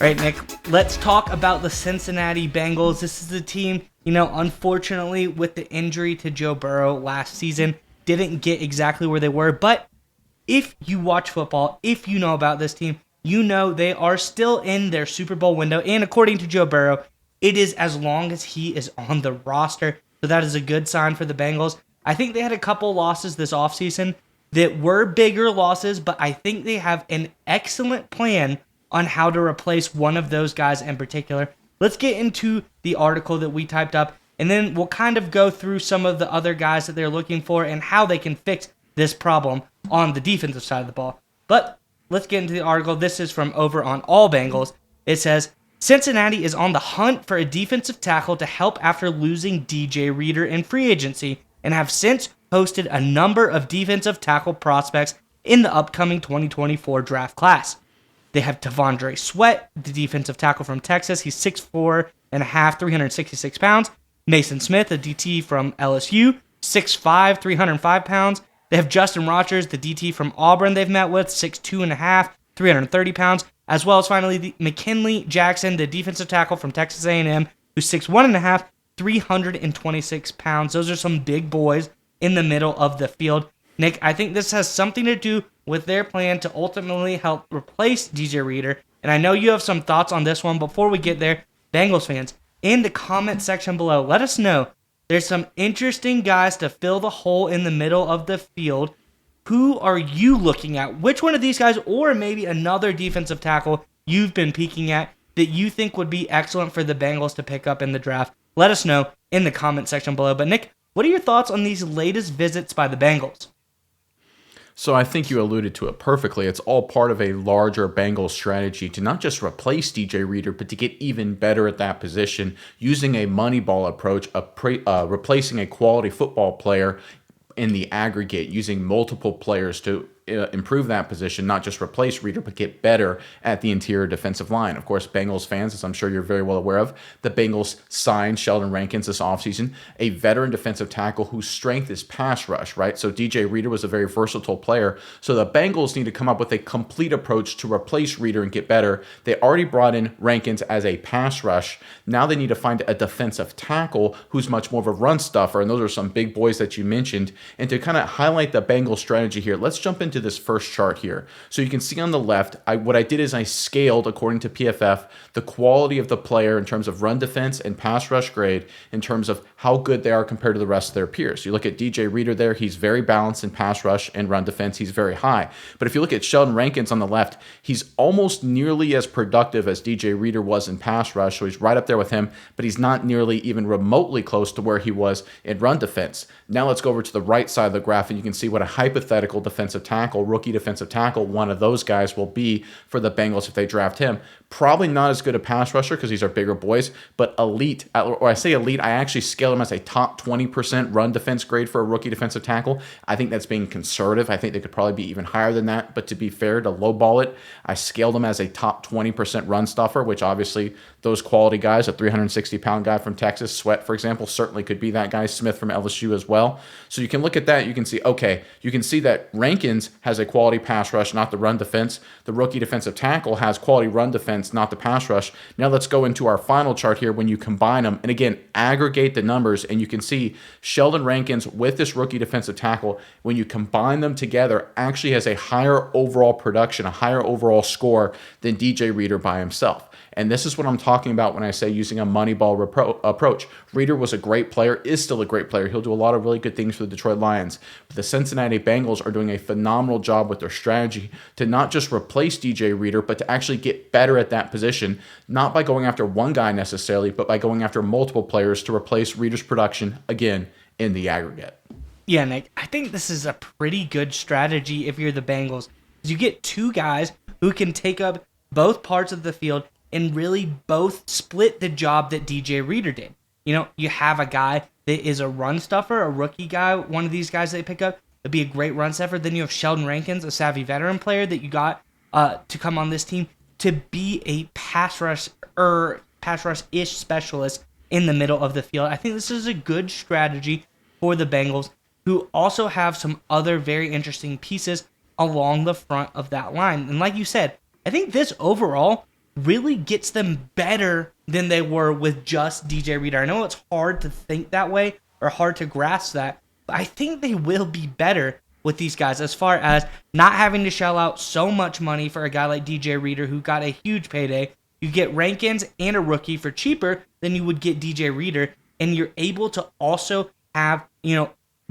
All right, Nick, let's talk about the Cincinnati Bengals. This is the team, unfortunately, with the injury to Joe Burrow last season, didn't get exactly where they were. But if you watch football, if you know about this team, you know they are still in their Super Bowl window. And according to Joe Burrow, it is as long as he is on the roster. So that is a good sign for the Bengals. I think they had a couple losses this offseason that were bigger losses, but I think they have an excellent plan on how to replace one of those guys in particular. Let's get into the article that we typed up, and then we'll kind of go through some of the other guys that they're looking for and how they can fix this problem on the defensive side of the ball. But let's get into the article. This is from over on All Bengals. It says, Cincinnati is on the hunt for a defensive tackle to help after losing DJ Reader in free agency and have since hosted a number of defensive tackle prospects in the upcoming 2024 draft class. They have Tavondre Sweat, the defensive tackle from Texas. He's 6'4 and a half, 366 pounds. Mason Smith, a DT from LSU, 6'5, 305 pounds. They have Justin Rogers, the DT from Auburn they've met with, 6'2 and a half, 330 pounds. As well as finally McKinley Jackson, the defensive tackle from Texas A&M, who's 6'1 and a half, 326 pounds. Those are some big boys in the middle of the field. Nick, I think this has something to do with their plan to ultimately help replace DJ Reader. And I know you have some thoughts on this one. Before we get there, Bengals fans, in the comment section below, let us know. There's some interesting guys to fill the hole in the middle of the field. Who are you looking at? Which one of these guys, or maybe another defensive tackle you've been peeking at that you think would be excellent for the Bengals to pick up in the draft? Let us know in the comment section below. But Nick, what are your thoughts on these latest visits by the Bengals? So I think you alluded to it perfectly. It's all part of a larger Bengals strategy to not just replace DJ Reader, but to get even better at that position using a Moneyball approach, replacing a quality football player in the aggregate, using multiple players to improve that position, not just replace Reader, but get better at the interior defensive line. Of course, Bengals fans, as I'm sure you're very well aware of, the Bengals signed Sheldon Rankins this offseason, a veteran defensive tackle whose strength is pass rush, right? So DJ Reader was a very versatile player. So the Bengals need to come up with a complete approach to replace Reader and get better. They already brought in Rankins as a pass rush. Now they need to find a defensive tackle who's much more of a run stuffer, and those are some big boys that you mentioned. And to kind of highlight the Bengals strategy here, let's jump into this first chart here. So you can see on the left, what I did is I scaled, according to PFF, the quality of the player in terms of run defense and pass rush grade in terms of how good they are compared to the rest of their peers. You look at DJ Reader there, he's very balanced in pass rush and run defense, he's very high. But if you look at Sheldon Rankins on the left, he's almost nearly as productive as DJ Reader was in pass rush, so he's right up there with him, but he's not nearly even remotely close to where he was in run defense. Now let's go over to the right side of the graph and you can see what a hypothetical defensive tackle, rookie defensive tackle, one of those guys will be for the Bengals if they draft him. Probably not as good a pass rusher because these are bigger boys, but elite, or I say elite, I actually scale him as a top 20% run defense grade for a rookie defensive tackle. I think that's being conservative. I think they could probably be even higher than that, but to be fair, to lowball it, I scaled him as a top 20% run stuffer, which obviously those quality guys, a 360-pound guy from Texas, Sweat, for example, certainly could be that guy, Smith from LSU as well. So you can look at that, you can see, okay, you can see that Rankins has a quality pass rush, not the run defense. The rookie defensive tackle has quality run defense, not the pass rush. Now let's go into our final chart here when you combine them, and again, aggregate the numbers, and you can see Sheldon Rankins with this rookie defensive tackle, when you combine them together, actually has a higher overall production, a higher overall score than DJ Reader by himself. And this is what I'm talking about when I say using a Moneyball approach. Reader was a great player, is still a great player. He'll do a lot of really good things for the Detroit Lions. But the Cincinnati Bengals are doing a phenomenal job with their strategy to not just replace DJ Reader, but to actually get better at that position, not by going after one guy necessarily, but by going after multiple players to replace Reader's production, again, in the aggregate. Yeah, Nick, I think this is a pretty good strategy if you're the Bengals. You get two guys who can take up both parts of the field and really both split the job that DJ Reader did. You have a guy that is a run stuffer, a rookie guy, one of these guys they pick up, would be a great run stuffer. Then you have Sheldon Rankins, a savvy veteran player that you got to come on this team to be a pass rush-ish specialist in the middle of the field. I think this is a good strategy for the Bengals, who also have some other very interesting pieces along the front of that line. And like you said, I think this overall really gets them better than they were with just DJ Reader. I know it's hard to think that way or hard to grasp that, but I think they will be better with these guys as far as not having to shell out so much money for a guy like DJ Reader who got a huge payday. You get Rankins and a rookie for cheaper than you would get DJ Reader, and you're able to also have,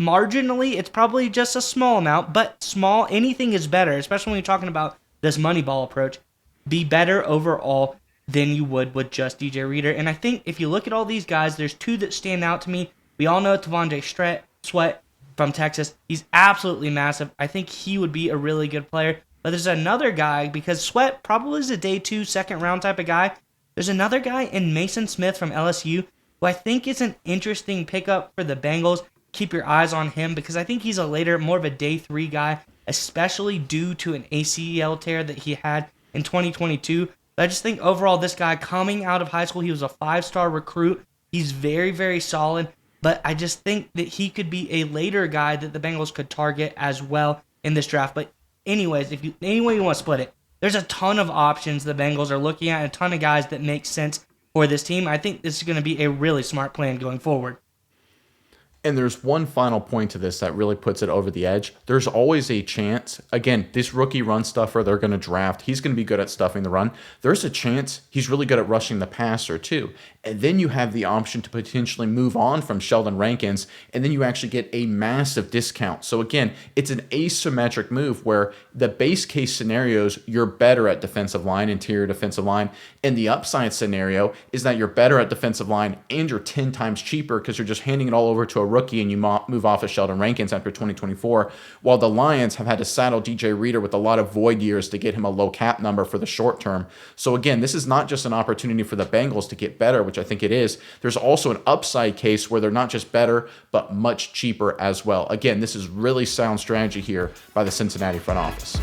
marginally, it's probably just a small amount, but small, anything is better, especially when you're talking about this Moneyball approach, be better overall than you would with just DJ Reader. And I think if you look at all these guys, there's two that stand out to me. We all know T'Vondre Sweat from Texas. He's absolutely massive. I think he would be a really good player. But there's another guy, because Sweat probably is a day 2, second round type of guy. There's another guy in Mason Smith from LSU who I think is an interesting pickup for the Bengals. Keep your eyes on him because I think he's a later, more of a day 3 guy, especially due to an ACL tear that he had in 2022. But I just think overall this guy coming out of high school, he was a 5-star recruit. He's very, very solid. But I just think that he could be a later guy that the Bengals could target as well in this draft. But anyways, any way you want to split it, there's a ton of options the Bengals are looking at, a ton of guys that make sense for this team. I think this is going to be a really smart plan going forward. And there's one final point to this that really puts it over the edge. There's always a chance, again, this rookie run stuffer they're going to draft, he's going to be good at stuffing the run. There's a chance he's really good at rushing the passer too. And then you have the option to potentially move on from Sheldon Rankins, and then you actually get a massive discount. So again, it's an asymmetric move where the base case scenarios, you're better at defensive line, interior defensive line, and the upside scenario is that you're better at defensive line and you're 10 times cheaper because you're just handing it all over to a rookie and you move off of Sheldon Rankins after 2024, while the Lions have had to saddle DJ Reader with a lot of void years to get him a low cap number for the short term. So again, this is not just an opportunity for the Bengals to get better, which I think it is. There's also an upside case where they're not just better, but much cheaper as well. Again, this is really sound strategy here by the Cincinnati front office.